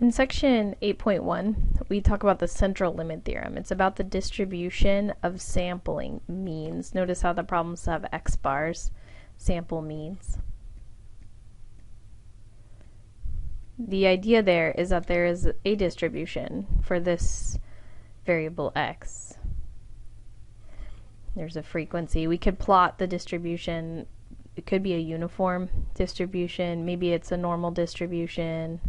In section 8.1, we talk about the central limit theorem. It's about the distribution of sampling means. Notice how the problems have x bars, sample means. The idea there is that there is a distribution for this variable x. There's a frequency. We could plot the distribution. It could be a uniform distribution. Maybe it's a normal distribution.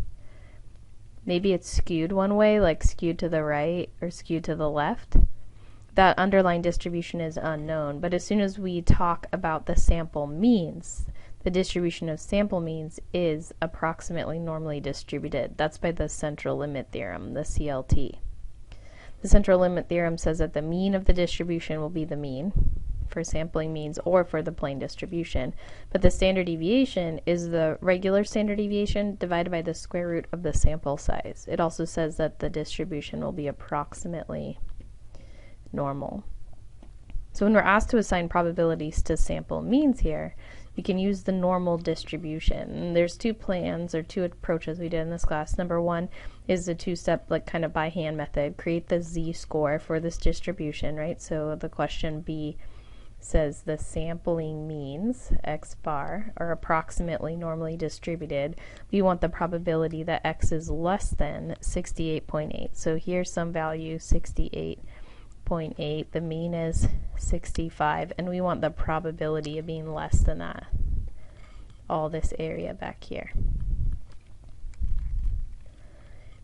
Maybe it's skewed one way, like skewed to the right or skewed to the left. That underlying distribution is unknown, but as soon as we talk about the sample means, the distribution of sample means is approximately normally distributed. That's by the central limit theorem, the CLT. The central limit theorem says that the mean of the distribution will be the mean for sampling means or for the plane distribution, but the standard deviation is the regular standard deviation divided by the square root of the sample size. It also says that the distribution will be approximately normal. So when we're asked to assign probabilities to sample means here, we can use the normal distribution. And there's two plans or two approaches we did in this class. Number one is the two-step, like kind of by hand method. Create the z-score for this distribution, right? So the question B says the sampling means, x bar, are approximately normally distributed. We want the probability that x is less than 68.8. So here's some value, 68.8. The mean is 65, and we want the probability of being less than that. All this area back here.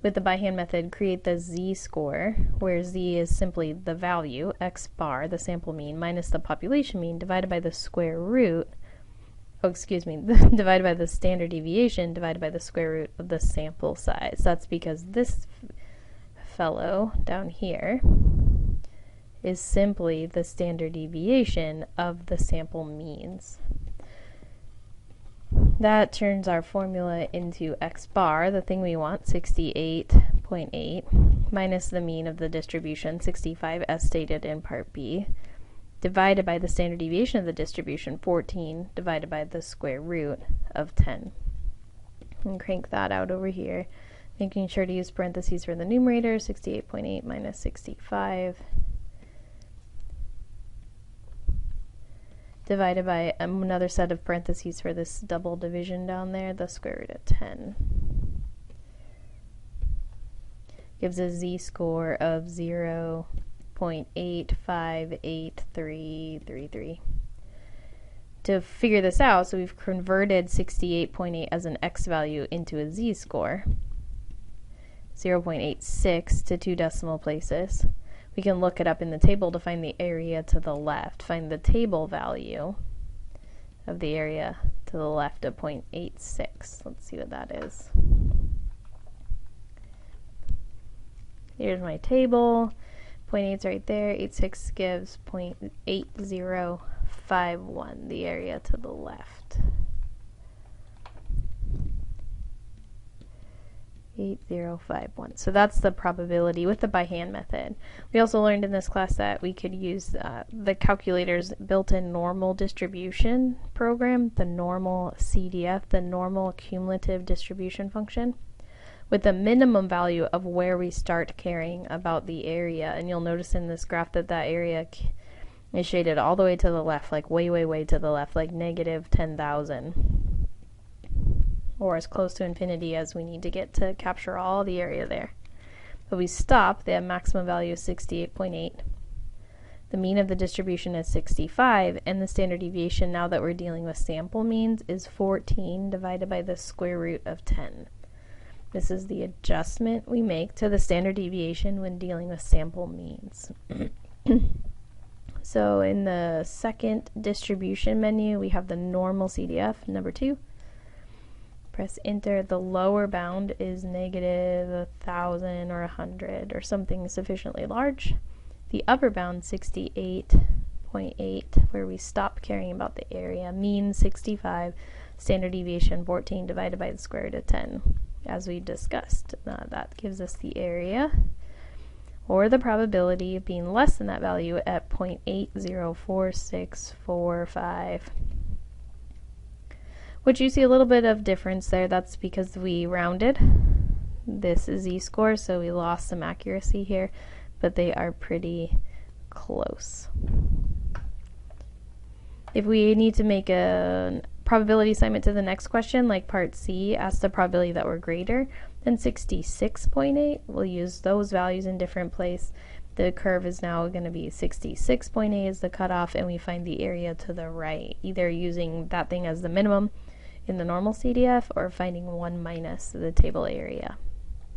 With the by hand method, create the z-score, where z is simply the value, x bar, the sample mean, minus the population mean, divided by the square root, divided by the standard deviation, divided by the square root of the sample size. That's because this fellow down here is simply the standard deviation of the sample means. That turns our formula into x bar, the thing we want, 68.8, minus the mean of the distribution, 65 as stated in part B, divided by the standard deviation of the distribution, 14, divided by the square root of 10. And crank that out over here, making sure to use parentheses for the numerator, 68.8 minus 65. Divided by another set of parentheses for this double division down there, the square root of 10. Gives a z-score of 0.858333. To figure this out, so we've converted 68.8 as an x value into a z-score, 0.86 to 2 decimal places. We can look it up in the table to find the area to the left. Find the table value of the area to the left of 0.86. Let's see what that is. Here's my table. 0.8 is right there. 86 gives 0.8051, the area to the left. 8051. So that's the probability with the by hand method. We also learned in this class that we could use the calculator's built-in normal distribution program, the normal CDF, the normal cumulative distribution function, with the minimum value of where we start caring about the area. And you'll notice in this graph that that area is shaded all the way to the left, like way, way, way to the left, like negative 10,000. Or as close to infinity as we need to get to capture all the area there. But we stop, the maximum value is 68.8. The mean of the distribution is 65, and the standard deviation, now that we're dealing with sample means, is 14 divided by the square root of 10. This is the adjustment we make to the standard deviation when dealing with sample means. So in the second distribution menu, we have the normal CDF, number 2. Press enter. The lower bound is negative 1,000 or 100 or something sufficiently large. The upper bound, 68.8, where we stop caring about the area. Mean 65, standard deviation 14 divided by the square root of 10, as we discussed. That gives us the area, or the probability of being less than that value at 0.804645. Which you see a little bit of difference there. That's because we rounded this z-score, so we lost some accuracy here, but they are pretty close. If we need to make a probability assignment to the next question, like part C, ask the probability that we're greater than 66.8, we'll use those values in different place. The curve is now going to be 66.8 is the cutoff, and we find the area to the right, either using that thing as the minimum in the normal CDF or finding 1 minus the table area.